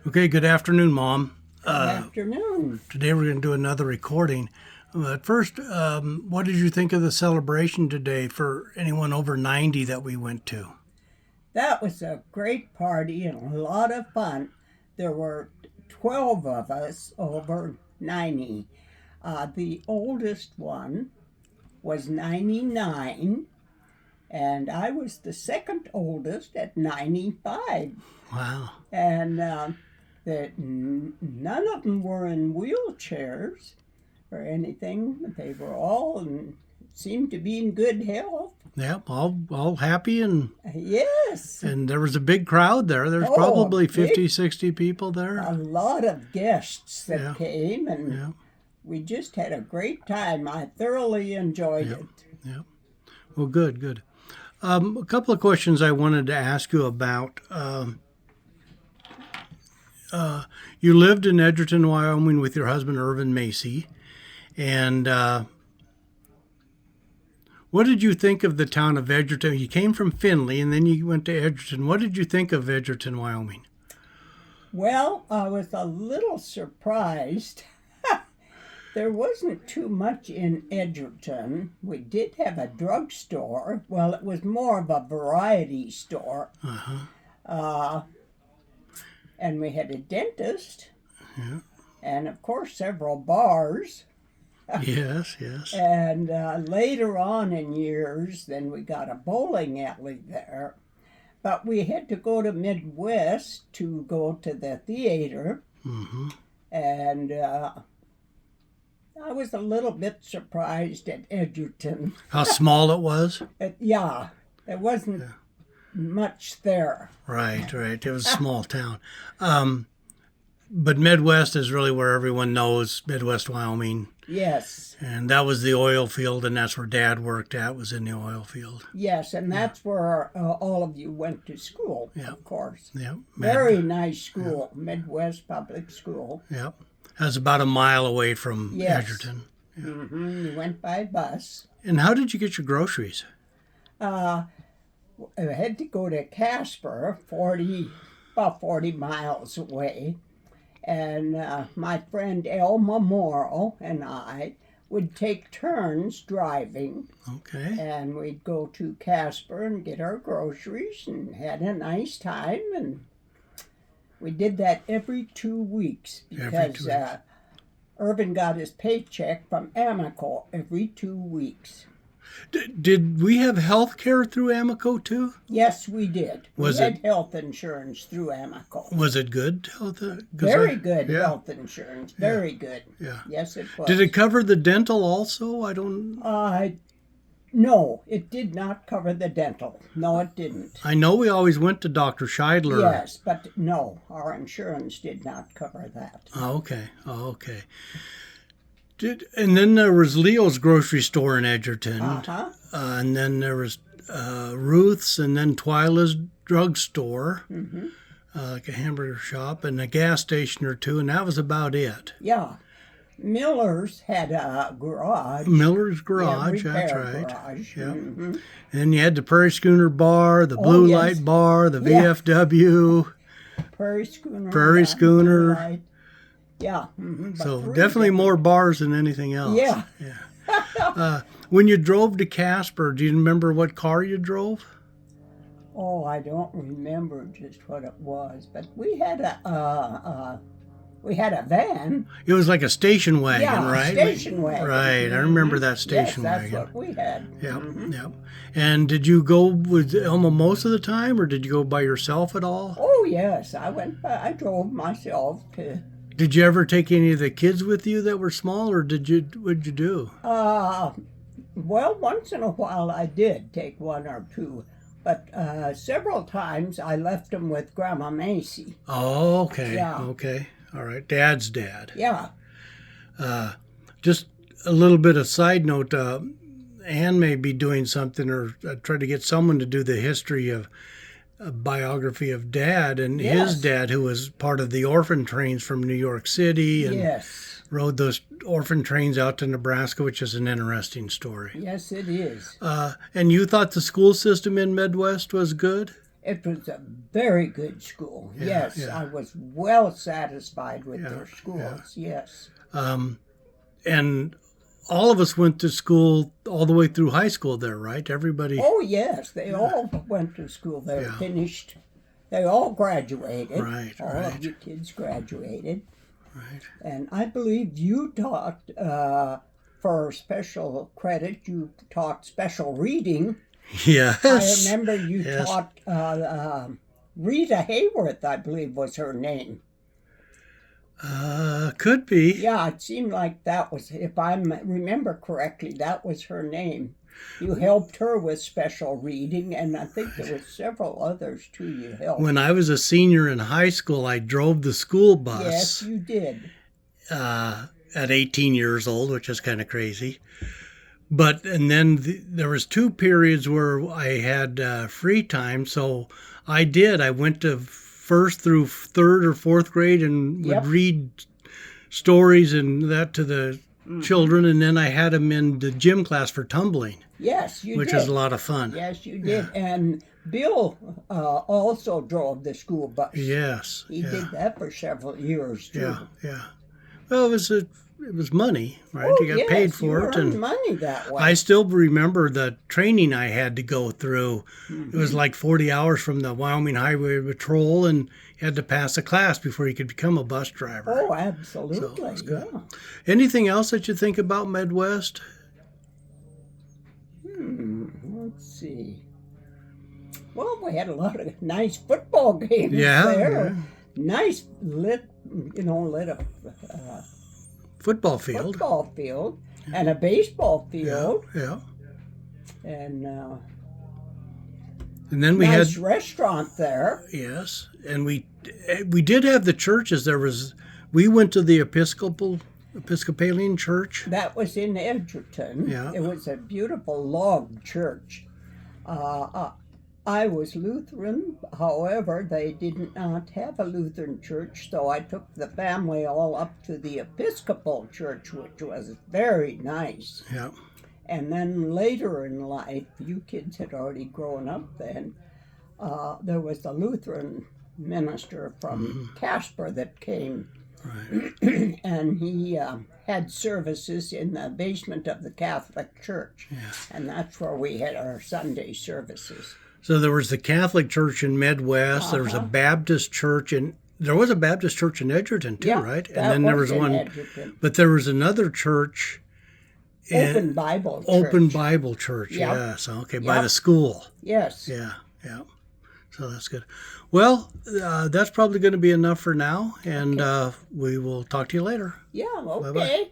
Okay, good afternoon, Mom. Good afternoon. Today we're going to do another recording. But first, what did you think of the celebration today for anyone over 90 that we went to? That was a great party and a lot of fun. There were 12 of us over 90. The oldest one was 99, and I was the second oldest at 95. Wow. And none of them were in wheelchairs or anything. They were all and seemed to be in good health. Yeah, all happy Yes. and there was a big crowd there. There's Oh, probably big. 50, 60 people there. A lot of guests that Yeah. came, and Yeah, we just had a great time. I thoroughly enjoyed yeah, it. yeah. Well, good. A couple of questions I wanted to ask you about. You lived in Edgerton, Wyoming with your husband, Marlys Macy. And what did you think of the town of Edgerton? You came from Findlay and then you went to Edgerton. What did you think of Edgerton, Wyoming? Well, I was a little surprised. There wasn't too much in Edgerton. We did have a drugstore. Well, it was more of a variety store. Uh-huh. And we had a dentist. Yeah. And, of course, several bars. Yes. And later on in years, then we got a bowling alley there. But we had to go to Midwest to go to the theater. Mm-hmm. And I was a little bit surprised at Edgerton. How small it was? Yeah, there wasn't much there. Right. It was a small town. But Midwest is really where everyone knows Midwest, Wyoming. Yes. And that was the oil field, and that's where Dad worked at, was in the oil field. Yes, and that's where all of you went to school, Yeah. of course. Yeah. Very nice school, Midwest Public School. Yeah. That's about a mile away from Yes. Edgerton. You went by bus. And how did you get your groceries? I had to go to Casper, about 40 miles away. And my friend Elma Morrow and I would take turns driving. Okay. And we'd go to Casper and get our groceries and had a nice time. And we did that every 2 weeks because Irvin got his paycheck from Amico every 2 weeks. Did we have health care through Amico too? Yes, we did. Was we had health insurance through Amico. Was it good health? Very good health insurance. Very good. Yeah. Yes, it was. Did it cover the dental also? I don't. No, it did not cover the dental. No, it didn't. I know we always went to Dr. Scheidler. Yes, but no, our insurance did not cover that. Oh, okay. And then there was Leo's grocery store in Edgerton. And then there was Ruth's, and then Twyla's drugstore, like a hamburger shop, and a gas station or two, and that was about it. Yeah. Miller's had a garage. Miller's Garage, that's right. Garage. Yeah. Mm-hmm. And you had the Prairie Schooner Bar, the Blue Light Bar, the VFW. Prairie Schooner. Prairie Schooner. Light. Yeah. So definitely more bars than anything else. Yeah. When you drove to Casper, do you remember what car you drove? Oh, I don't remember just what it was, but we had a van. It was like a station wagon, right? Station wagon. Right, I remember that station wagon. That's what we had. Yeah. And did you go with Elma most of the time, or did you go by yourself at all? Oh yes, I drove myself to. Did you ever take any of the kids with you that were small, or what'd you do? Well, once in a while I did take one or two, but several times I left them with Grandma Macy. Oh, okay. Yeah. Okay. All right. Dad's dad. Yeah. Just a little bit of side note. Ann may be doing something, or try to get someone to do the history of a biography of Dad and his dad, who was part of the orphan trains from New York City and rode those orphan trains out to Nebraska, which is an interesting story. Yes, it is. And you thought the school system in Midwest was good? It was a very good school. Yeah, Yes, yeah. I was well satisfied with Yeah, their schools. Yes. And all of us went to school all the way through high school there, right? Everybody. Oh, yes, they all went to school there, Yeah. finished. They all graduated. Right, All right. of you kids graduated. Right. And I believe you taught, for special credit, you taught special reading. Yes. I remember you Yes. taught Rita Hayworth, I believe was her name. Could be. Yeah, it seemed like that was, if I remember correctly, that was her name. You helped her with special reading, and I think there were several others too you helped. When I was a senior in high school, I drove the school bus. Yes, you did. At 18 years old, which is kind of crazy. And then there was 2 periods where I had free time, so I went to 1st through 3rd or 4th grade and would read stories and that to the children, and then I had them in the gym class for tumbling. Yes, you which did. is a lot of fun. Yes, you did. And Bill also drove the school bus. Yes. He did that for several years too. Yeah, yeah. Well, it was money, right? Oh, You got paid for you it, earned and money that way. I still remember the training I had to go through. It was like 40 hours from the Wyoming Highway Patrol, and you had to pass a class before you could become a bus driver. Oh, absolutely. So good. Yeah. Anything else that you think about Midwest? Let's see. Well, we had a lot of nice football games Yeah, there. yeah. Nice lit a Football field. football field and a baseball field, Yeah. and And then we nice had restaurant there. yes, and we did have the churches. We went to the Episcopalian church. That was in Edgerton. Yeah. It was a beautiful log church. I was Lutheran, however, they did not have a Lutheran church, so I took the family all up to the Episcopal church, which was very nice. Yeah. And then later in life, you kids had already grown up then, there was the Lutheran minister from Casper that came. Right. And he had services in the basement of the Catholic Church. Yeah. And that's where we had our Sunday services. So there was the Catholic Church in Midwest. There was a Baptist church, and there was a Baptist church in Edgerton too, right? And then there was in one, Edgerton. but there was another church. Open Bible Church. Open Bible Church. Yep. Yes. Okay. By Yep. the school. Yes. Yeah. Yeah. So that's good. Well, that's probably going to be enough for now, and we will talk to you later. Yeah, okay. Bye-bye.